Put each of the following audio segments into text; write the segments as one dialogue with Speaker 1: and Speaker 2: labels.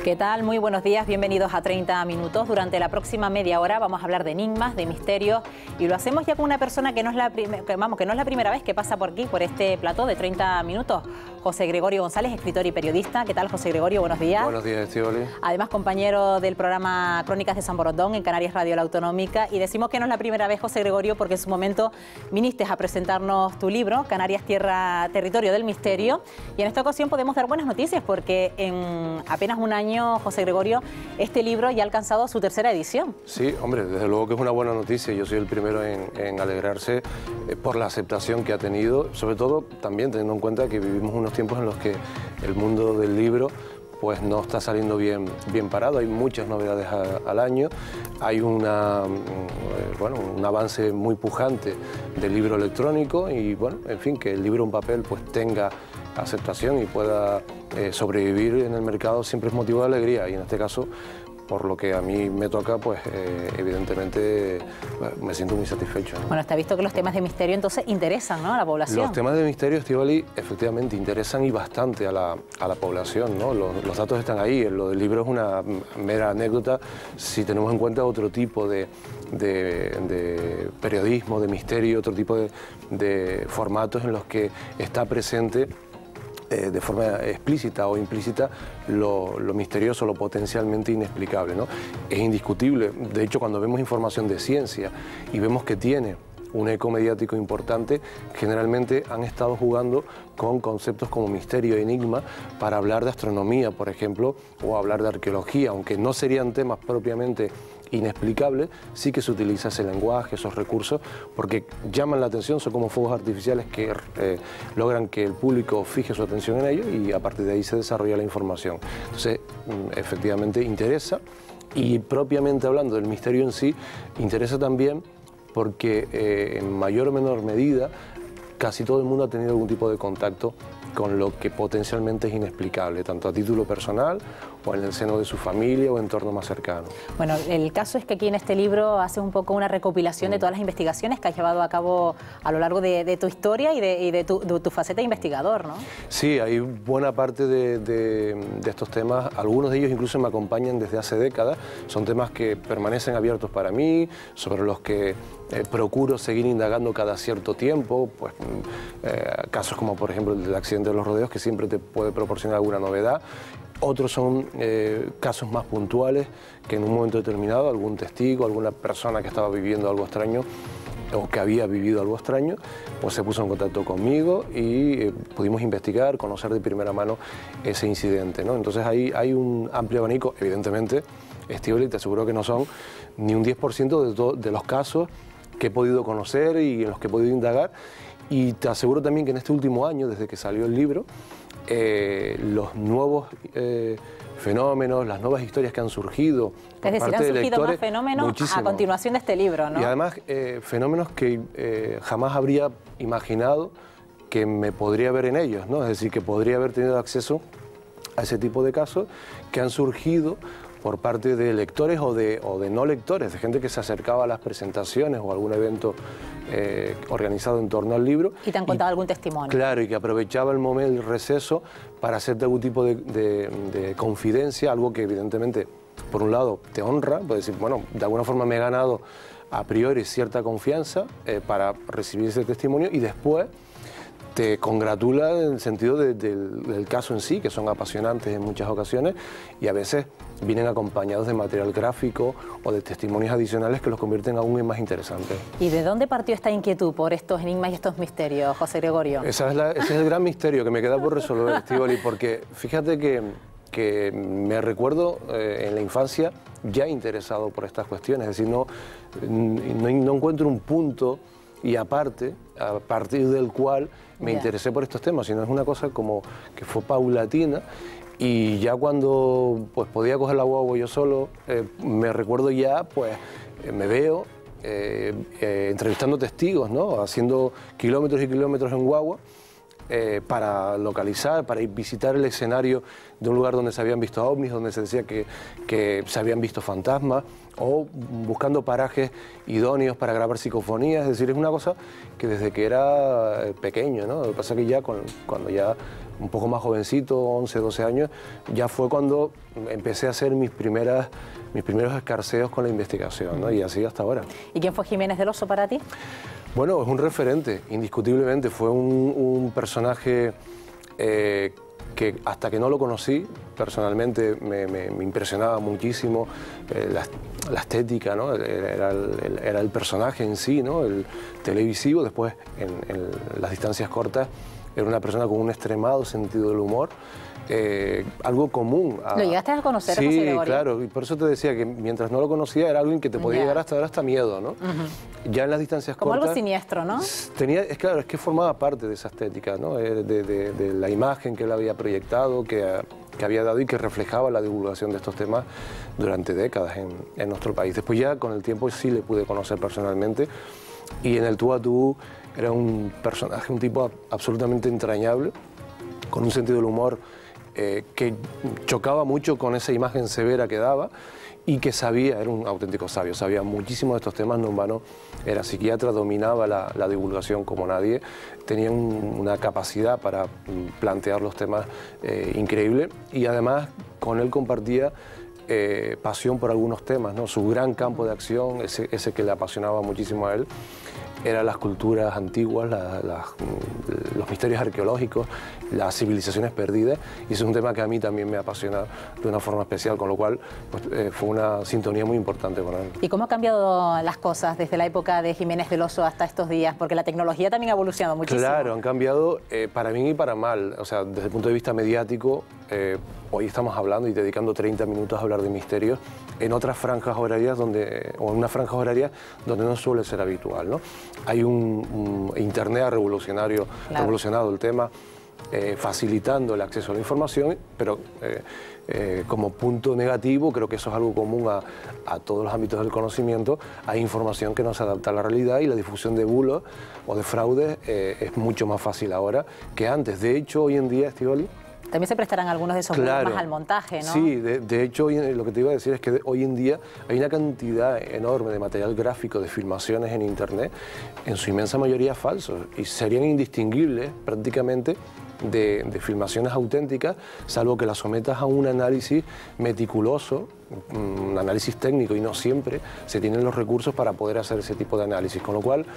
Speaker 1: ¿Qué tal? Muy buenos días, bienvenidos a 30 minutos. Durante la próxima media hora vamos a hablar de enigmas, de misterios, y lo hacemos ya con una persona que no es la primera vez que pasa por aquí, por este plató de 30 minutos. José Gregorio González, escritor y periodista. ¿Qué tal, José Gregorio? Buenos días.
Speaker 2: Buenos días, Estíbaliz.
Speaker 1: Además, compañero del programa Crónicas de San Borondón en Canarias Radio La Autonómica. Y decimos que no es la primera vez, José Gregorio, porque en su momento viniste a presentarnos tu libro, Canarias, Tierra, Territorio del Misterio. Y en esta ocasión podemos dar buenas noticias porque en apenas un año, José Gregorio, este libro ya ha alcanzado su tercera edición.
Speaker 2: Sí, hombre, desde luego que es una buena noticia. Yo soy el primero en alegrarse por la aceptación que ha tenido, sobre todo también teniendo en cuenta que vivimos unos tiempos en los que el mundo del libro pues no está saliendo bien parado. Hay muchas novedades al año, hay un avance muy pujante del libro electrónico y bueno, en fin, que el libro en papel pues tenga aceptación y pueda sobrevivir en el mercado siempre es motivo de alegría, y en este caso, por lo que a mí me toca, pues evidentemente me siento muy satisfecho, ¿no?
Speaker 1: Bueno, está visto que los temas de misterio entonces interesan, ¿no?, a la población.
Speaker 2: Los temas de misterio, Estíbaliz, efectivamente interesan y bastante a la población, ¿no? Los datos están ahí. Lo del libro es una mera anécdota si tenemos en cuenta otro tipo de periodismo, de misterio, otro tipo de formatos en los que está presente de forma explícita o implícita lo misterioso, lo potencialmente inexplicable, ¿no? Es indiscutible. De hecho, cuando vemos información de ciencia y vemos que tiene un eco mediático importante, generalmente han estado jugando con conceptos como misterio e enigma para hablar de astronomía, por ejemplo, o hablar de arqueología, aunque no serían temas propiamente inexplicables, sí que se utiliza ese lenguaje, esos recursos, porque llaman la atención, son como fuegos artificiales que logran que el público fije su atención en ellos y a partir de ahí se desarrolla la información. Entonces, efectivamente interesa, y propiamente hablando del misterio en sí, interesa también porque en mayor o menor medida casi todo el mundo ha tenido algún tipo de contacto con lo que potencialmente es inexplicable, tanto a título personal o en el seno de su familia o entorno más cercano.
Speaker 1: Bueno, el caso es que aquí en este libro haces un poco una recopilación de todas las investigaciones que has llevado a cabo a lo largo de tu historia y de tu faceta de investigador, ¿no?
Speaker 2: Sí, hay buena parte de estos temas, algunos de ellos incluso me acompañan desde hace décadas, son temas que permanecen abiertos para mí, sobre los que procuro seguir indagando cada cierto tiempo, pues casos como por ejemplo el del accidente de los rodeos, que siempre te puede proporcionar alguna novedad. Otros son casos más puntuales, que en un momento determinado algún testigo, alguna persona que estaba viviendo algo extraño o que había vivido algo extraño, pues se puso en contacto conmigo y pudimos investigar, conocer de primera mano ese incidente, ¿no? Entonces hay un amplio abanico, evidentemente, Estíbaliz, te aseguro que no son ni un 10% de los casos que he podido conocer y en los que he podido indagar, y te aseguro también que en este último año, desde que salió el libro, los nuevos fenómenos, las nuevas historias que han surgido por
Speaker 1: es decir,
Speaker 2: parte de lectores,
Speaker 1: han surgido más fenómenos
Speaker 2: muchísimo.
Speaker 1: A continuación de este libro, ¿no?
Speaker 2: Y además fenómenos que jamás habría imaginado que me podría ver en ellos, ¿no? Es decir, que podría haber tenido acceso a ese tipo de casos que han surgido por parte de lectores o de no lectores, de gente que se acercaba a las presentaciones o a algún evento organizado en torno al libro.
Speaker 1: Y te han contado algún testimonio.
Speaker 2: Claro, y que aprovechaba el momento, el receso, para hacerte algún tipo de confidencia, algo que evidentemente, por un lado, te honra, puedes decir, bueno, de alguna forma me he ganado a priori cierta confianza para recibir ese testimonio, y después te congratula en el sentido del caso en sí, que son apasionantes en muchas ocasiones y a veces vienen acompañados de material gráfico o de testimonios adicionales que los convierten aún en más interesantes.
Speaker 1: ¿Y de dónde partió esta inquietud por estos enigmas y estos misterios, José Gregorio?
Speaker 2: Ese es el gran misterio que me queda por resolver, Estíbaliz, porque fíjate que me recuerdo en la infancia ya interesado por estas cuestiones, es decir, no encuentro un punto y aparte, a partir del cual me interesé por estos temas, sino es una cosa como que fue paulatina, y ya cuando pues podía coger la guagua yo solo, me recuerdo ya, pues me veo entrevistando testigos, ¿no? Haciendo kilómetros y kilómetros en guagua, para localizar, para ir visitar el escenario de un lugar donde se habían visto ovnis, donde se decía que se habían visto fantasmas, o buscando parajes idóneos para grabar psicofonías. Es decir, es una cosa que desde que era pequeño, ¿no? Lo que pasa es que ya cuando ya un poco más jovencito, 11, 12 años, ya fue cuando empecé a hacer mis primeros escarceos con la investigación, ¿no? Y así hasta ahora.
Speaker 1: ¿Y quién fue Jiménez del Oso para ti?
Speaker 2: Bueno, es un referente, indiscutiblemente. Fue un personaje que hasta que no lo conocí, personalmente me impresionaba muchísimo la estética, ¿no? Era el personaje en sí, ¿no? El televisivo. Después, en las distancias cortas, era una persona con un extremado sentido del humor. Algo común.
Speaker 1: ¿Lo llegaste a conocer,
Speaker 2: sí,
Speaker 1: José Gregorio?
Speaker 2: Claro, y por eso te decía que mientras no lo conocía era alguien que te podía llegar hasta dar hasta miedo, ¿no? Ya en las distancias
Speaker 1: como
Speaker 2: cortas...
Speaker 1: algo siniestro, ¿no?
Speaker 2: Claro, es que formaba parte de esa estética, ¿no? De la imagen que él había proyectado, que había dado y que reflejaba la divulgación de estos temas durante décadas en nuestro país. Después ya con el tiempo sí le pude conocer personalmente, y en el tú a tú era un personaje, un tipo absolutamente entrañable, con un sentido del humor que chocaba mucho con esa imagen severa que daba, y que sabía, era un auténtico sabio, sabía muchísimo de estos temas, no en vano era psiquiatra, dominaba la divulgación como nadie, tenía una capacidad para plantear los temas increíble, y además con él compartía pasión por algunos temas, ¿no? Su gran campo de acción, ese que le apasionaba muchísimo a él, eran las culturas antiguas, los misterios arqueológicos, las civilizaciones perdidas, y ese es un tema que a mí también me apasiona de una forma especial, con lo cual pues, fue una sintonía muy importante con él.
Speaker 1: ¿Y cómo han cambiado las cosas desde la época de Jiménez del Oso hasta estos días? Porque la tecnología también ha evolucionado muchísimo.
Speaker 2: Claro, han cambiado para bien y para mal. O sea, desde el punto de vista mediático, hoy estamos hablando y dedicando 30 minutos a hablar de misterios en otras franjas horarias o en una franja horaria donde no suele ser habitual, ¿no? Hay un Internet ha revolucionado el tema, facilitando el acceso a la información, pero como punto negativo, creo que eso es algo común a todos los ámbitos del conocimiento, hay información que no se adapta a la realidad, y la difusión de bulos o de fraudes es mucho más fácil ahora que antes. De hecho, hoy en día, Estíbaliz,
Speaker 1: también se prestarán algunos de esos bulos más al montaje, ¿no?
Speaker 2: Sí, de hecho, lo que te iba a decir es que hoy en día hay una cantidad enorme de material gráfico, de filmaciones en Internet, en su inmensa mayoría falsos, y serían indistinguibles prácticamente de filmaciones auténticas, salvo que las sometas a un análisis meticuloso, un análisis técnico, y no siempre se tienen los recursos para poder hacer ese tipo de análisis, con lo cual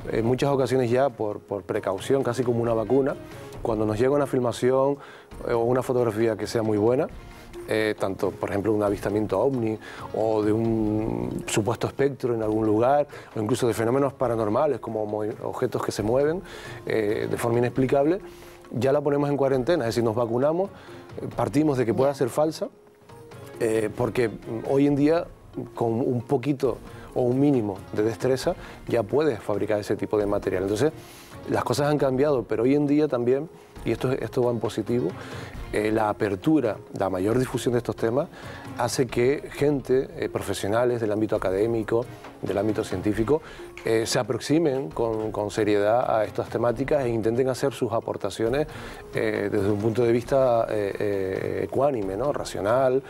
Speaker 2: en muchas ocasiones ya por precaución, casi como una vacuna, cuando nos llega una filmación o una fotografía que sea muy buena, tanto por ejemplo un avistamiento ovni o de un supuesto espectro en algún lugar, o incluso de fenómenos paranormales como objetos que se mueven de forma inexplicable, ya la ponemos en cuarentena, es decir, nos vacunamos, partimos de que pueda ser falsa, porque hoy en día con un poquito o un mínimo de destreza ya puedes fabricar ese tipo de material. Entonces, las cosas han cambiado, pero hoy en día también, y esto va en positivo, la apertura, la mayor difusión de estos temas hace que gente, profesionales del ámbito académico, del ámbito científico, se aproximen con seriedad a estas temáticas e intenten hacer sus aportaciones desde un punto de vista ecuánime, ¿no? Racional,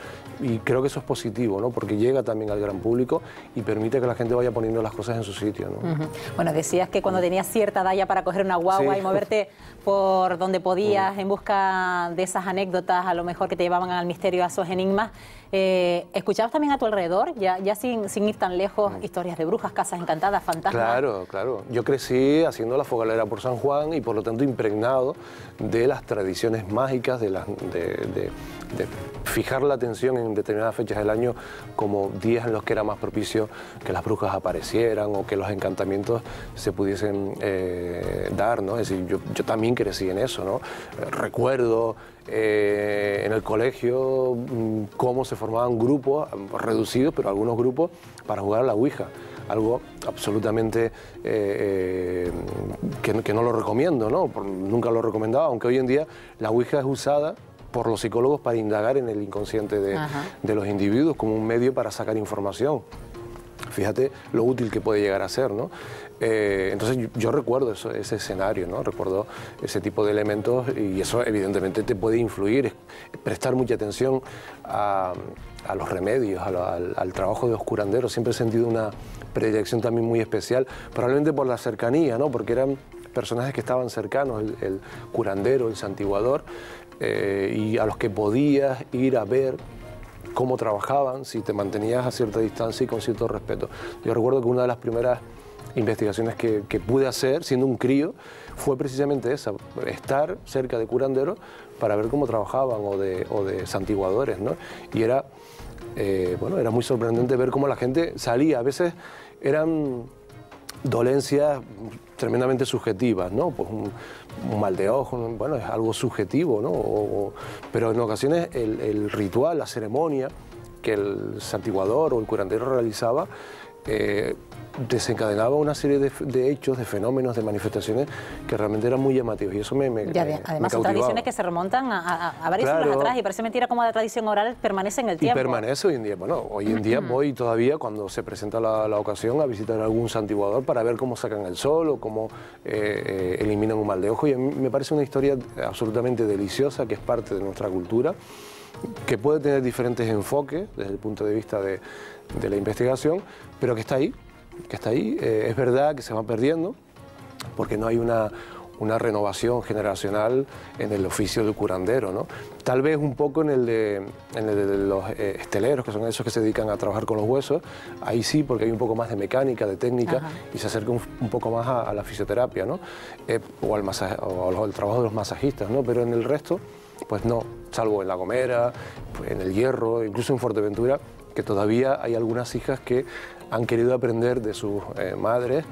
Speaker 2: y creo que eso es positivo, ¿no? Porque llega también al gran público y permite que la gente vaya poniendo las cosas en su sitio, ¿no?
Speaker 1: Bueno, decías que cuando tenías cierta edad ya para coger una guagua y moverte por donde podías en busca de esas anécdotas, a lo mejor que te llevaban al misterio, a esos enigmas, ¿escuchabas también a tu alrededor, ya sin ir tan lejos, historias de brujas, casas encantadas, fantasmas?
Speaker 2: Claro, claro. Yo crecí haciendo la fogalera por San Juan y por lo tanto impregnado de las tradiciones mágicas, de fijar la atención en determinadas fechas del año como días en los que era más propicio que las brujas aparecieran o que los encantamientos se pudiesen dar, ¿no? Es decir, yo también crecí en eso, ¿no? Recuerdo en el colegio cómo se formaban grupos reducidos, pero algunos grupos para jugar a la Ouija. Algo absolutamente que no lo recomiendo, ¿no? Nunca lo he recomendado, aunque hoy en día la Ouija es usada por los psicólogos para indagar en el inconsciente de los individuos como un medio para sacar información. Fíjate lo útil que puede llegar a ser, ¿no? Entonces yo recuerdo ese escenario, ¿no? Recuerdo ese tipo de elementos y eso evidentemente te puede influir, prestar mucha atención a los remedios, al trabajo de los curanderos. Siempre he sentido una predilección también muy especial, probablemente por la cercanía, ¿no? Porque eran personajes que estaban cercanos, el curandero, el santiguador, y a los que podías ir a ver cómo trabajaban, si te mantenías a cierta distancia y con cierto respeto. Yo recuerdo que una de las primeras investigaciones que pude hacer, siendo un crío, fue precisamente esa, estar cerca de curanderos para ver cómo trabajaban o de santiguadores, ¿no? Y era, bueno, era muy sorprendente ver cómo la gente salía. A veces eran dolencias tremendamente subjetivas, ¿no? Pues un mal de ojo, bueno, es algo subjetivo, ¿no? Pero en ocasiones el ritual, la ceremonia que el santiguador o el curandero realizaba desencadenaba una serie de hechos, de fenómenos, de manifestaciones que realmente eran muy llamativos y eso me
Speaker 1: además son tradiciones que se remontan a varios siglos atrás y parece mentira cómo la tradición oral permanece en el tiempo.
Speaker 2: Y permanece hoy en día. Bueno, hoy en día voy todavía cuando se presenta la ocasión a visitar a algún santiguador para ver cómo sacan el sol o cómo eliminan un mal de ojo y a mí me parece una historia absolutamente deliciosa que es parte de nuestra cultura, que puede tener diferentes enfoques desde el punto de vista de la investigación, pero que está ahí, es verdad que se va perdiendo porque no hay una renovación generacional en el oficio del curandero, ¿no? Tal vez un poco en el de los esteleros, que son esos que se dedican a trabajar con los huesos, ahí sí, porque hay un poco más de mecánica, de técnica, y se acerca un poco más a la fisioterapia, ¿no? O al trabajo de los masajistas, ¿no? Pero en el resto, pues no, salvo en La Gomera, en El Hierro, incluso en Fuerteventura, que todavía hay algunas hijas que han querido aprender de sus madres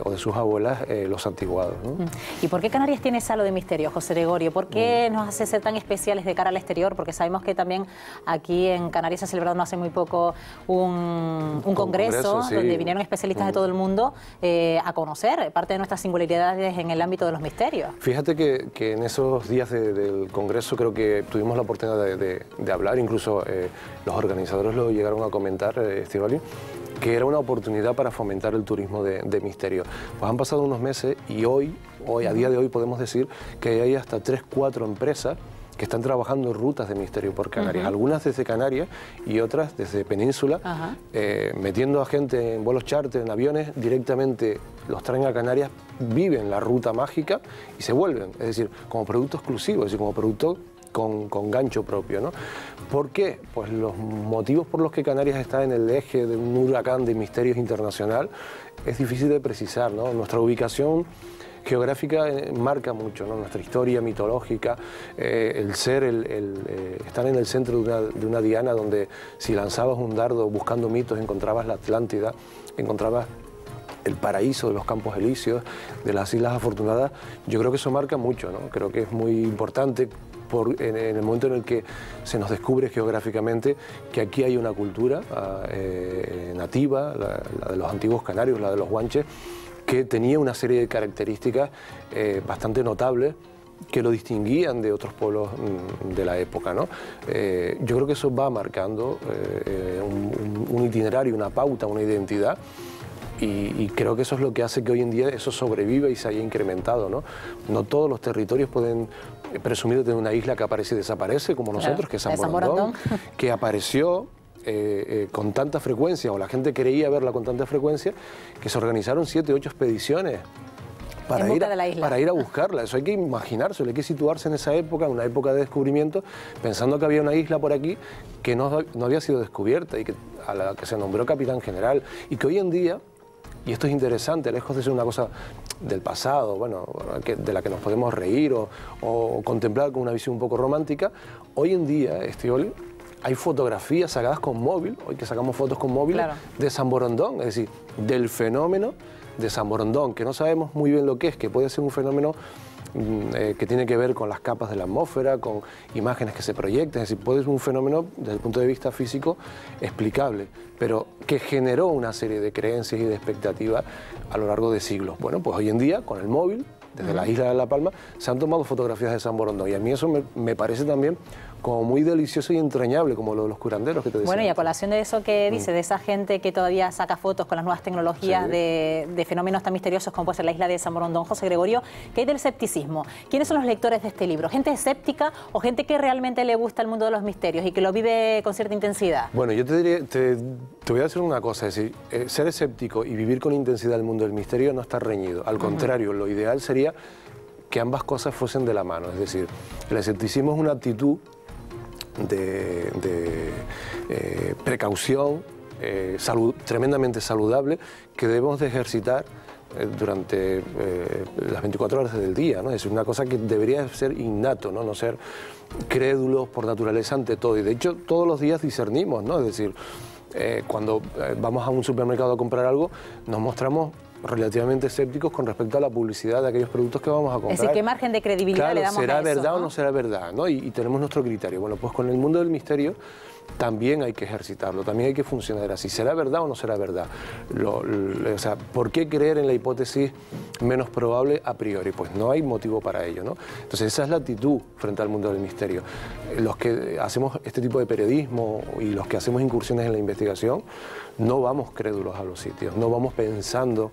Speaker 2: o de sus abuelas los antiguados, ¿no?
Speaker 1: ¿Y por qué Canarias tiene ese halo de misterio, José Gregorio? ¿Por qué nos hace ser tan especiales de cara al exterior? Porque sabemos que también aquí en Canarias se ha celebrado no hace muy poco un congreso sí, donde vinieron especialistas de todo el mundo a conocer parte de nuestras singularidades en el ámbito de los misterios.
Speaker 2: Fíjate que en esos días del congreso creo que tuvimos la oportunidad de hablar, incluso los organizadores lo llegaron a comentar, Estíbaliz, que era una oportunidad para fomentar el turismo de misterio. Pues han pasado unos meses y hoy, a día de hoy, podemos decir que hay hasta 3-4 empresas que están trabajando rutas de misterio por Canarias, algunas desde Canarias y otras desde Península, metiendo a gente en vuelos charter, en aviones, directamente los traen a Canarias, viven la ruta mágica y se vuelven, es decir, como producto exclusivo, es decir, como producto con gancho propio, ¿no? ¿Por qué? Pues los motivos por los que Canarias está en el eje de un huracán de misterios internacional es difícil de precisar, ¿no? Nuestra ubicación geográfica marca mucho, ¿no? Nuestra historia mitológica, el ser, estar en el centro de una diana donde si lanzabas un dardo buscando mitos encontrabas la Atlántida, encontrabas el paraíso de los Campos Elíseos, de las Islas Afortunadas, yo creo que eso marca mucho, ¿no? Creo que es muy importante en el momento en el que se nos descubre geográficamente que aquí hay una cultura nativa, la de los antiguos canarios, la de los guanches, que tenía una serie de características bastante notables que lo distinguían de otros pueblos de la época, ¿no? Yo creo que eso va marcando un itinerario, una pauta, una identidad. Y creo que eso es lo que hace que hoy en día eso sobreviva y se haya incrementado, ¿no? No todos los territorios pueden presumir de tener una isla que aparece y desaparece, como nosotros, que es San Borondón, que apareció con tanta frecuencia, o la gente creía verla con tanta frecuencia, que se organizaron 7 u 8 expediciones para ir a buscarla. Eso hay que imaginárselo, hay que situarse en esa época, una época de descubrimiento, pensando que había una isla por aquí que no había sido descubierta y a la que se nombró capitán general, y que hoy en día, y esto es interesante, lejos de ser una cosa del pasado, bueno, de la que nos podemos reír o contemplar con una visión un poco romántica, hoy en día, Estíbaliz, hay fotografías sacadas con móvil, hoy que sacamos fotos con móvil, de San Borondón, es decir, del fenómeno de San Borondón, que no sabemos muy bien lo que es, que puede ser un fenómeno que tiene que ver con las capas de la atmósfera, con imágenes que se proyectan, es decir, puede ser un fenómeno desde el punto de vista físico explicable, pero que generó una serie de creencias y de expectativas a lo largo de siglos. Bueno, pues hoy en día, con el móvil, desde la isla de La Palma, se han tomado fotografías de San Borondón y a mí eso me parece también como muy delicioso y entrañable, como lo de los curanderos que te decía.
Speaker 1: Bueno, y a colación de eso que dice, de esa gente que todavía saca fotos con las nuevas tecnologías de fenómenos tan misteriosos como puede ser la isla de San Borondón, José Gregorio, ¿qué hay del escepticismo? ¿Quiénes son los lectores de este libro? ¿Gente escéptica o gente que realmente le gusta el mundo de los misterios y que lo vive con cierta intensidad?
Speaker 2: Bueno, yo te diría, te voy a decir una cosa, es decir, ser escéptico y vivir con intensidad el mundo del misterio no está reñido. Al contrario, lo ideal sería que ambas cosas fuesen de la mano. Es decir, el escepticismo es una actitud de precaución tremendamente saludable que debemos de ejercitar durante las 24 horas del día, ¿no? Es una cosa que debería ser innato, ¿no? No ser crédulos por naturaleza ante todo. Y de hecho todos los días discernimos, ¿no? Es decir, cuando vamos a un supermercado a comprar algo, nos mostramos relativamente escépticos con respecto a la publicidad de aquellos productos que vamos a comprar.
Speaker 1: Es decir, ¿qué margen de credibilidad le damos a eso?
Speaker 2: ¿Será verdad,
Speaker 1: ¿no?
Speaker 2: o no será verdad? ¿No? Y tenemos nuestro criterio. Bueno, pues con el mundo del misterio también hay que ejercitarlo, también hay que funcionar así. ¿Será verdad o no será verdad? O sea, ¿por qué creer en la hipótesis menos probable a priori? Pues no hay motivo para ello, ¿no? Entonces esa es la actitud frente al mundo del misterio. Los que hacemos este tipo de periodismo y los que hacemos incursiones en la investigación, no vamos crédulos a los sitios, no vamos pensando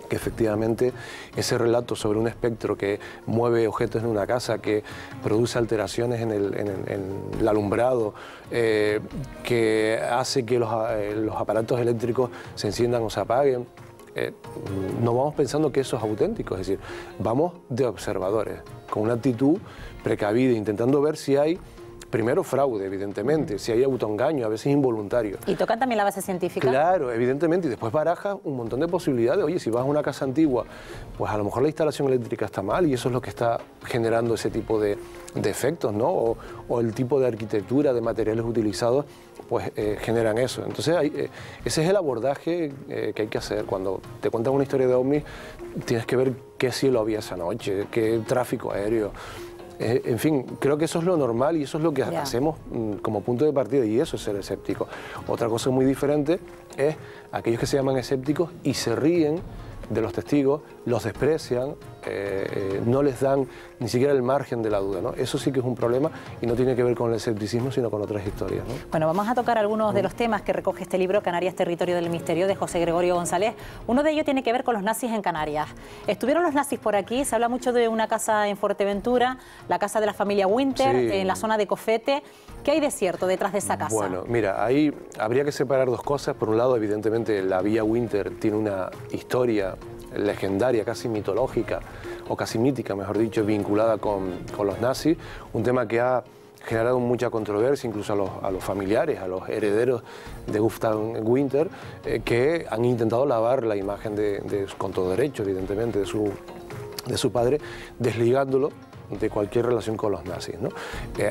Speaker 2: que efectivamente ese relato sobre un espectro que mueve objetos en una casa, que produce alteraciones en el alumbrado, que hace que los aparatos eléctricos se enciendan o se apaguen, no vamos pensando que eso es auténtico, es decir, vamos de observadores, con una actitud precavida, intentando ver si hay primero fraude, evidentemente, si hay autoengaño, a veces involuntario.
Speaker 1: ¿Y tocan también la base científica?
Speaker 2: Claro, evidentemente, y después baraja un montón de posibilidades. Oye, si vas a una casa antigua, pues a lo mejor la instalación eléctrica está mal y eso es lo que está generando ese tipo de efectos, ¿no? O el tipo de arquitectura, de materiales utilizados, pues generan eso. Entonces, ese es el abordaje que hay que hacer. Cuando te cuentan una historia de ovnis, tienes que ver qué cielo había esa noche, qué tráfico aéreo. En fin, creo que eso es lo normal y eso es lo que hacemos como punto de partida, y eso es ser escéptico. Otra cosa muy diferente es aquellos que se llaman escépticos y se ríen de los testigos, los desprecian, no les dan ni siquiera el margen de la duda, ¿no? Eso sí que es un problema y no tiene que ver con el escepticismo, sino con otras historias, ¿no?
Speaker 1: Bueno, vamos a tocar algunos de los temas que recoge este libro, Canarias, Territorio del Misterio, de José Gregorio González. Uno de ellos tiene que ver con los nazis en Canarias. ¿Estuvieron los nazis por aquí? Se habla mucho de una casa en Fuerteventura, la casa de la familia Winter, en la zona de Cofete. ¿Qué hay de cierto detrás de esa casa?
Speaker 2: Bueno, mira, ahí habría que separar dos cosas. Por un lado, evidentemente, la Villa Winter tiene una historia legendaria, casi mitológica, o casi mítica, mejor dicho, vinculada con los nazis, un tema que ha generado mucha controversia, incluso a los familiares, a los herederos de Gustav Winter, que han intentado lavar la imagen con todo derecho, evidentemente, de su padre, desligándolo de cualquier relación con los nazis, ¿no?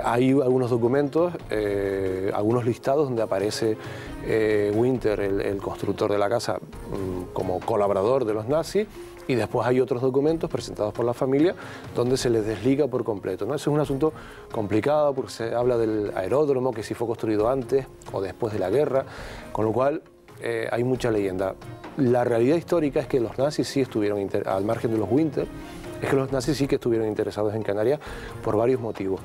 Speaker 2: Hay algunos documentos, algunos listados donde aparece Winter, el constructor de la casa, como colaborador de los nazis, y después hay otros documentos presentados por la familia donde se les desliga por completo, ¿no? Eso es un asunto complicado porque se habla del aeródromo, que si fue construido antes o después de la guerra, con lo cual hay mucha leyenda. La realidad histórica es que los nazis sí estuvieron, al margen de los Winter, es que los nazis sí que estuvieron interesados en Canarias por varios motivos.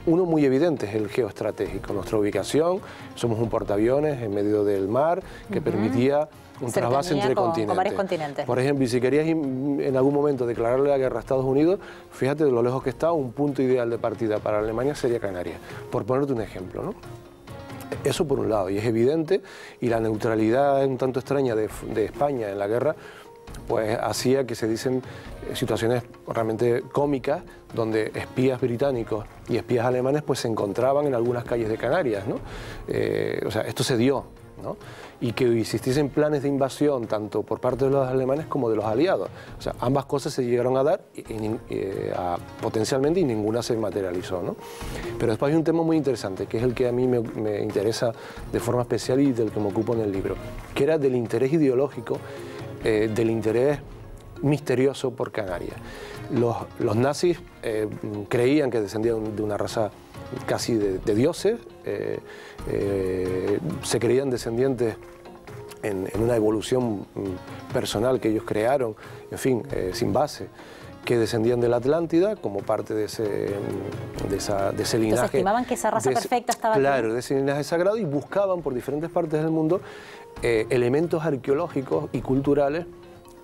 Speaker 2: Uno muy evidente es el geoestratégico, nuestra ubicación, somos un portaaviones en medio del mar que permitía un trasvase entre continentes.
Speaker 1: Con varios continentes.
Speaker 2: Por ejemplo, y si querías en algún momento declararle la guerra a Estados Unidos, fíjate de lo lejos que está, un punto ideal de partida para Alemania sería Canarias, por ponerte un ejemplo, ¿no? Eso por un lado, y es evidente, y la neutralidad un tanto extraña de España en la guerra, pues hacía que se dicen situaciones realmente cómicas donde espías británicos y espías alemanes pues se encontraban en algunas calles de Canarias, ¿no? O sea, esto se dio, ¿no? Y que existiesen planes de invasión tanto por parte de los alemanes como de los aliados. O sea, ambas cosas se llegaron a dar potencialmente y ninguna se materializó, ¿no? Pero después hay un tema muy interesante, que es el que a mí me interesa de forma especial y del que me ocupo en el libro, que era del interés ideológico, del interés misterioso por Canarias. Los nazis creían que descendían de una raza casi de dioses, se creían descendientes en una evolución personal que ellos crearon, en fin, sin base. que descendían de la Atlántida como parte de ese linaje.
Speaker 1: Entonces estimaban que esa raza perfecta estaba aquí.
Speaker 2: Claro, de ese linaje sagrado, y buscaban por diferentes partes del mundo elementos arqueológicos y culturales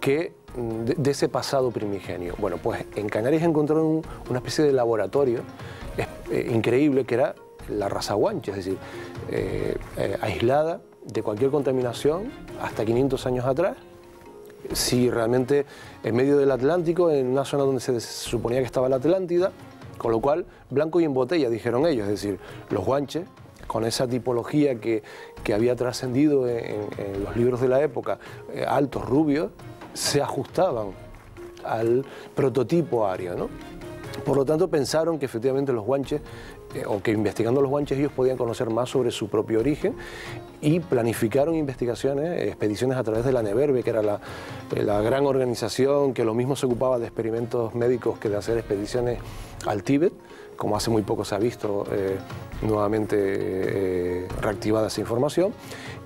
Speaker 2: que de ese pasado primigenio. Bueno, pues en Canarias encontraron una especie de laboratorio increíble que era la raza guanche, es decir, aislada de cualquier contaminación hasta 500 años atrás. Sí, realmente en medio del Atlántico, en una zona donde se suponía que estaba la Atlántida, con lo cual blanco y en botella, dijeron ellos, es decir, los guanches, con esa tipología que había trascendido en los libros de la época, altos, rubios, se ajustaban al prototipo ario, ¿no? Por lo tanto, pensaron que efectivamente los guanches, o que investigando los guanches ellos podían conocer más sobre su propio origen, y planificaron investigaciones, expediciones a través de la Neverbe, que era la gran organización que lo mismo se ocupaba de experimentos médicos que de hacer expediciones al Tíbet, como hace muy poco se ha visto nuevamente reactivada esa información,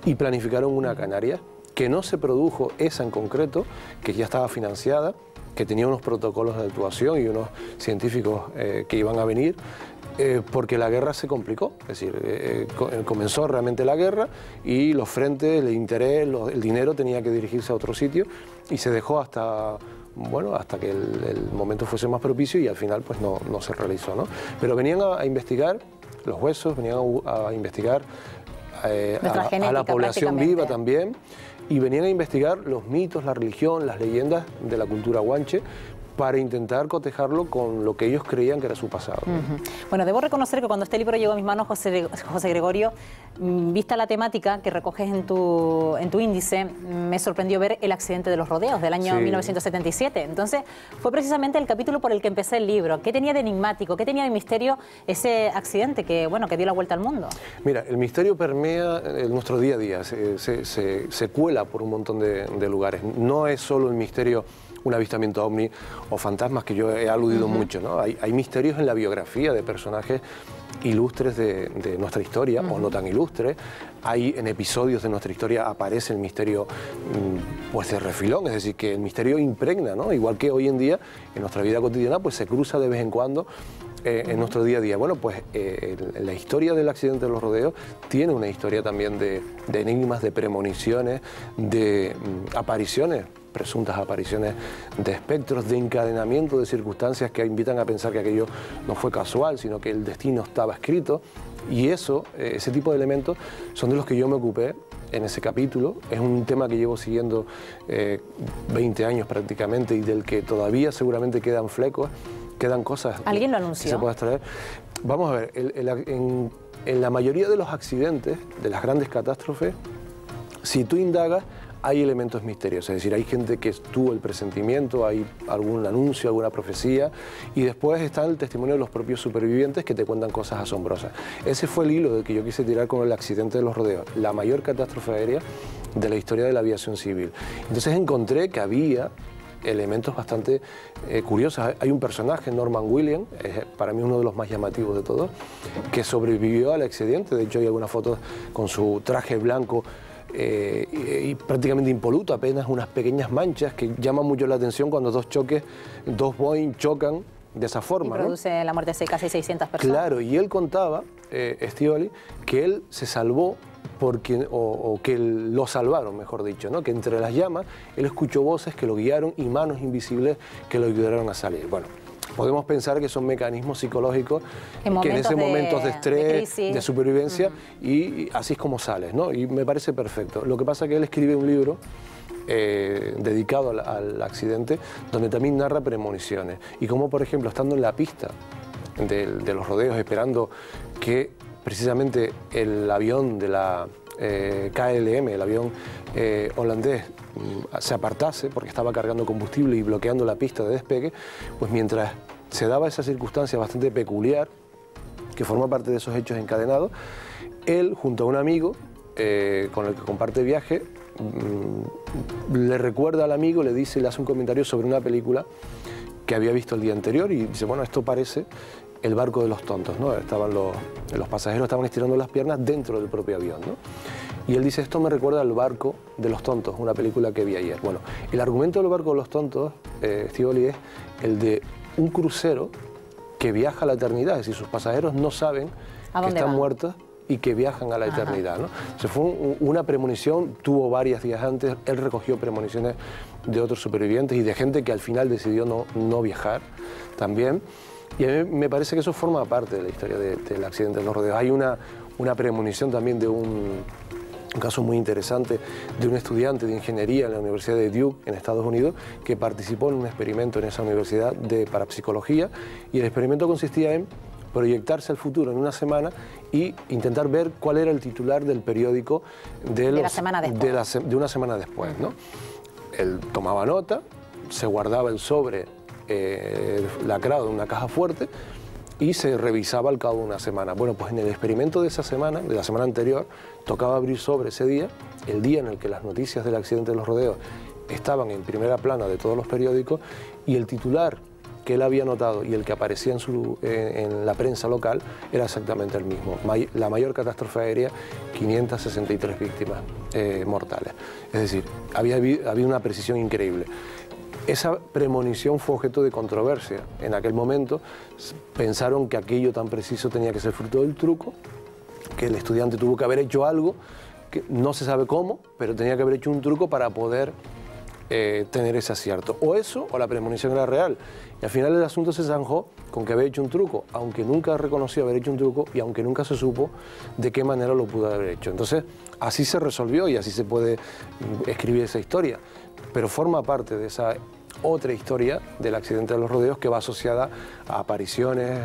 Speaker 2: y planificaron una Canarias que no se produjo, esa en concreto, que ya estaba financiada, que tenía unos protocolos de actuación y unos científicos que iban a venir, porque la guerra se complicó, es decir, comenzó realmente la guerra y los frentes, el interés, el dinero tenía que dirigirse a otro sitio, y se dejó hasta, bueno, hasta que el momento fuese más propicio, y al final pues no se realizó, ¿no? Pero venían a investigar los huesos, venían a investigar a la población viva también, y venían a investigar los mitos, la religión, las leyendas de la cultura guanche, para intentar cotejarlo con lo que ellos creían que era su pasado.
Speaker 1: Bueno, debo reconocer que cuando este libro llegó a mis manos, José Gregorio, vista la temática que recoges en tu índice, me sorprendió ver el accidente de los rodeos del año 1977. Entonces, fue precisamente el capítulo por el que empecé el libro. ¿Qué tenía de enigmático, qué tenía de misterio ese accidente que, bueno, que dio la vuelta al mundo?
Speaker 2: Mira, el misterio permea nuestro día a día, se cuela por un montón de lugares. No es solo el misterio un avistamiento ovni o fantasmas, que yo he aludido mucho, ¿no? Hay misterios en la biografía de personajes ilustres de nuestra historia, o no tan ilustres. Hay en episodios de nuestra historia aparece el misterio pues de refilón, es decir, que el misterio impregna, ¿no? Igual que hoy en día en nuestra vida cotidiana pues se cruza de vez en cuando en nuestro día a día. Bueno, pues la historia del accidente de los rodeos tiene una historia también de enigmas, de premoniciones, de apariciones, presuntas apariciones de espectros, de encadenamiento de circunstancias que invitan a pensar que aquello no fue casual, sino que el destino estaba escrito. Y eso, ese tipo de elementos son de los que yo me ocupé en ese capítulo. Es un tema que llevo siguiendo 20 años prácticamente, y del que todavía seguramente quedan flecos, quedan cosas.
Speaker 1: ¿Alguien lo anunció?
Speaker 2: Que se puede extraer. Vamos a ver, en la mayoría de los accidentes, de las grandes catástrofes, si tú indagas, hay elementos misteriosos, es decir, hay gente que tuvo el presentimiento, hay algún anuncio, alguna profecía, y después está el testimonio de los propios supervivientes que te cuentan cosas asombrosas. Ese fue el hilo del que yo quise tirar con el accidente de los rodeos, la mayor catástrofe aérea de la historia de la aviación civil. Entonces encontré que había elementos bastante curiosos. Hay un personaje, Norman Williams, para mí uno de los más llamativos de todos, que sobrevivió al accidente. De hecho hay algunas fotos con su traje blanco y prácticamente impoluto, apenas unas pequeñas manchas que llaman mucho la atención cuando dos Boeing chocan de esa forma.
Speaker 1: Y produce la muerte de casi 600 personas.
Speaker 2: Claro, y él contaba, Estíbaliz, que él se salvó porque, o que lo salvaron, mejor dicho, ¿no? Que entre las llamas él escuchó voces que lo guiaron y manos invisibles que lo ayudaron a salir. Bueno, podemos pensar que son mecanismos psicológicos que en ese momentos de estrés, de supervivencia, y así es como sales, ¿no? Y me parece perfecto. Lo que pasa es que él escribe un libro dedicado al accidente, donde también narra premoniciones. Y como, por ejemplo, estando en la pista de los rodeos, esperando que precisamente el avión de la KLM, el avión holandés, se apartase porque estaba cargando combustible y bloqueando la pista de despegue, pues mientras se daba esa circunstancia bastante peculiar, que forma parte de esos hechos encadenados, él, junto a un amigo con el que comparte viaje, le recuerda al amigo, le hace un comentario sobre una película que había visto el día anterior, y dice, bueno, esto parece el barco de los tontos, ¿no? Los pasajeros estaban estirando las piernas dentro del propio avión, ¿no? Y él dice, esto me recuerda al barco de los tontos, una película que vi ayer. Bueno, el argumento del barco de los tontos, Stivoli, es el de un crucero que viaja a la eternidad, es decir, sus pasajeros no saben que están muertos y que viajan a la eternidad, ¿no? O sea, fue una premonición, tuvo varios días antes, él recogió premoniciones de otros supervivientes y de gente que al final decidió no viajar también. Y a mí me parece que eso forma parte de la historia del accidente de los rodeos. Hay una premonición también de un caso muy interesante de un estudiante de ingeniería en la Universidad de Duke, en Estados Unidos, que participó en un experimento en esa universidad de parapsicología, y el experimento consistía en proyectarse al futuro en una semana y intentar ver cuál era el titular del periódico de una semana después, ¿no? Él tomaba nota, se guardaba el sobre lacrado en una caja fuerte y se revisaba al cabo de una semana. Bueno, pues en el experimento de esa semana, de la semana anterior, tocaba abrir sobre ese día, el día en el que las noticias del accidente de los rodeos estaban en primera plana de todos los periódicos, y el titular que él había notado y el que aparecía en la prensa local era exactamente el mismo. La mayor catástrofe aérea, 563 víctimas mortales. Es decir, había una precisión increíble. Esa premonición fue objeto de controversia. En aquel momento pensaron que aquello tan preciso tenía que ser fruto del truco, que el estudiante tuvo que haber hecho algo, que no se sabe cómo, pero tenía que haber hecho un truco para poder tener ese acierto. O eso, o la premonición era real. Y al final el asunto se zanjó con que había hecho un truco, aunque nunca reconoció haber hecho un truco y aunque nunca se supo de qué manera lo pudo haber hecho. Entonces, así se resolvió y así se puede escribir esa historia. Pero forma parte de esa otra historia del accidente de los rodeos que va asociada a apariciones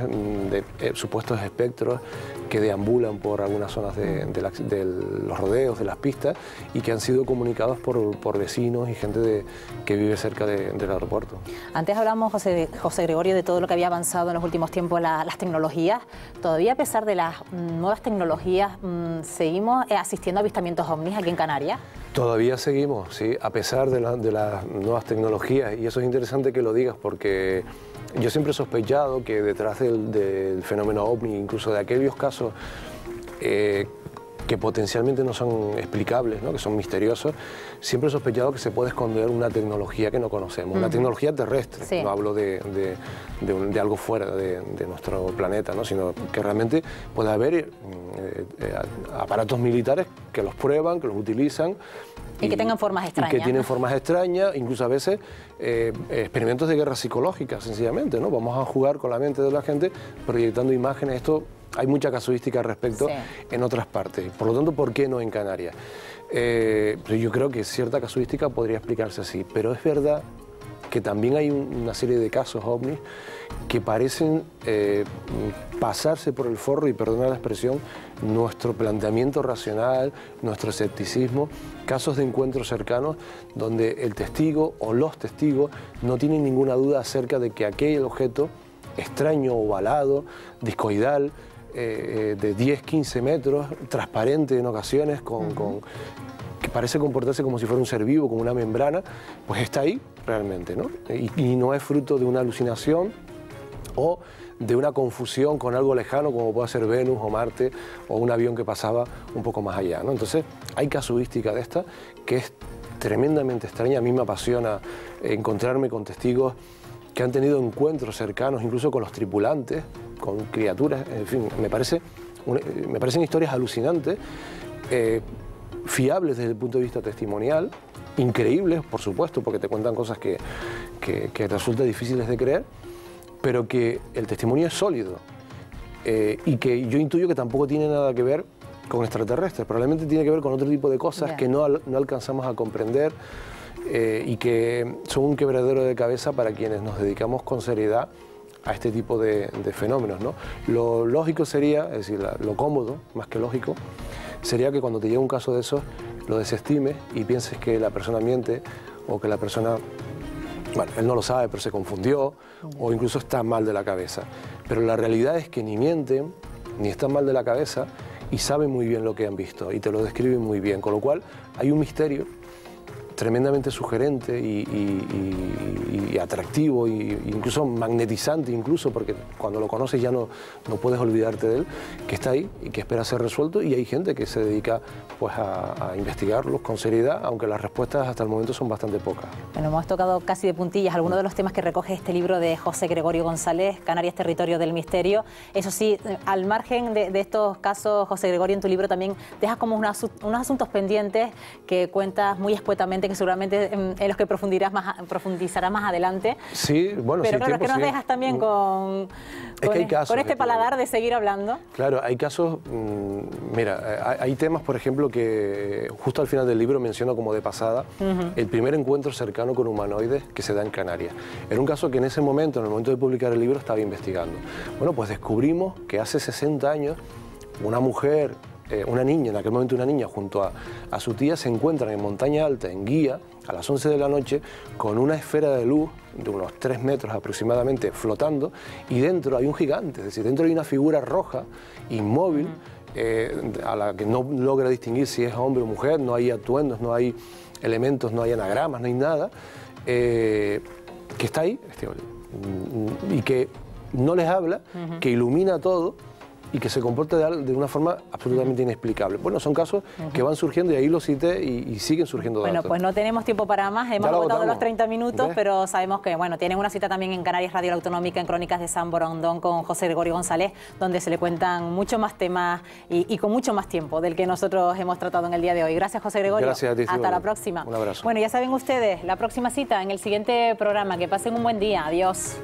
Speaker 2: de supuestos espectros que deambulan por algunas zonas de los rodeos, de las pistas, y que han sido comunicados por vecinos y gente que vive cerca del aeropuerto.
Speaker 1: Antes hablamos, José Gregorio, de todo lo que había avanzado en los últimos tiempos las tecnologías. Todavía, a pesar de las nuevas tecnologías, ¿seguimos asistiendo a avistamientos ovnis aquí en Canarias?
Speaker 2: Todavía seguimos, sí, a pesar de las nuevas tecnologías, y eso es interesante que lo digas porque yo siempre he sospechado que detrás del fenómeno OVNI, incluso de aquellos casos que potencialmente no son explicables, ¿no?, que son misteriosos, siempre he sospechado que se puede esconder una tecnología que no conocemos, una tecnología terrestre, sí. No hablo de algo fuera de nuestro planeta, ¿no?, sino que realmente puede haber aparatos militares que los prueban, que los utilizan.
Speaker 1: Y que tengan formas extrañas.
Speaker 2: Y que tienen formas extrañas, incluso a veces experimentos de guerra psicológica, sencillamente, ¿no? Vamos a jugar con la mente de la gente proyectando imágenes. Esto hay mucha casuística al respecto, sí, en otras partes. Por lo tanto, ¿por qué no en Canarias? Yo creo que cierta casuística podría explicarse así, pero es verdad que también hay una serie de casos ovnis que parecen pasarse por el forro, y perdona la expresión, nuestro planteamiento racional, nuestro escepticismo, casos de encuentros cercanos donde el testigo o los testigos no tienen ninguna duda acerca de que aquel objeto extraño, ovalado, discoidal, de 10-15 metros, transparente en ocasiones, que parece comportarse como si fuera un ser vivo, como una membrana, pues está ahí realmente, ¿no? Y no es fruto de una alucinación o de una confusión con algo lejano como puede ser Venus o Marte o un avión que pasaba un poco más allá, ¿no? Entonces hay casuística de esta que es tremendamente extraña. A mí me apasiona encontrarme con testigos que han tenido encuentros cercanos incluso con los tripulantes, con criaturas, en fin, me parecen historias alucinantes, fiables desde el punto de vista testimonial, increíbles, por supuesto, porque te cuentan cosas que resultan difíciles de creer, pero que el testimonio es sólido y que yo intuyo que tampoco tiene nada que ver con extraterrestres, probablemente tiene que ver con otro tipo de cosas que no alcanzamos a comprender y que son un quebradero de cabeza para quienes nos dedicamos con seriedad a este tipo de fenómenos, ¿no? Lo lógico sería, es decir, lo cómodo, más que lógico, sería que cuando te llega un caso de esos lo desestimes y pienses que la persona miente o que la persona, bueno, él no lo sabe, pero se confundió o incluso está mal de la cabeza. Pero la realidad es que ni mienten, ni están mal de la cabeza y saben muy bien lo que han visto y te lo describen muy bien. Con lo cual hay un misterio tremendamente sugerente y atractivo, e incluso magnetizante, incluso, porque cuando lo conoces ya no puedes olvidarte de él, que está ahí y que espera ser resuelto, y hay gente que se dedica pues a investigarlos con seriedad, aunque las respuestas hasta el momento son bastante pocas.
Speaker 1: Bueno, hemos tocado casi de puntillas algunos de los temas que recoge este libro de José Gregorio González, Canarias, territorio del misterio. Eso sí, al margen de estos casos, José Gregorio, en tu libro también dejas como unos asuntos pendientes que cuentas muy escuetamente, que seguramente en los que profundizarás más adelante.
Speaker 2: Sí, bueno,
Speaker 1: pero
Speaker 2: sí,
Speaker 1: claro, que nos dejas también con este paladar de seguir hablando.
Speaker 2: Claro, hay casos, mira, hay temas, por ejemplo, que justo al final del libro menciono como de pasada, el primer encuentro cercano con humanoides que se da en Canarias. Era un caso que en ese momento, en el momento de publicar el libro, estaba investigando. Bueno, pues descubrimos que hace 60 años una mujer, una niña, en aquel momento una niña, junto a su tía, se encuentran en montaña alta, en Guía, a las 11 de la noche, con una esfera de luz de unos 3 metros aproximadamente flotando, y dentro hay un gigante, es decir, dentro hay una figura roja, inmóvil, a la que no logra distinguir si es hombre o mujer, no hay atuendos, no hay elementos, no hay anagramas, no hay nada, que está ahí, y que no les habla, que ilumina todo, y que se comporta de una forma absolutamente inexplicable. Bueno, son casos que van surgiendo, y ahí los cité, y siguen surgiendo datos.
Speaker 1: Bueno, pues no tenemos tiempo para más, hemos agotado los 30 minutos, pero sabemos que bueno, tienen una cita también en Canarias Radio La Autonómica, en Crónicas de San Borondón, con José Gregorio González, donde se le cuentan muchos más temas y con mucho más tiempo del que nosotros hemos tratado en el día de hoy. Gracias, José Gregorio.
Speaker 2: Gracias a ti.
Speaker 1: Hasta la próxima.
Speaker 2: Un abrazo.
Speaker 1: Bueno, ya saben ustedes, la próxima cita en el siguiente programa. Que pasen un buen día. Adiós.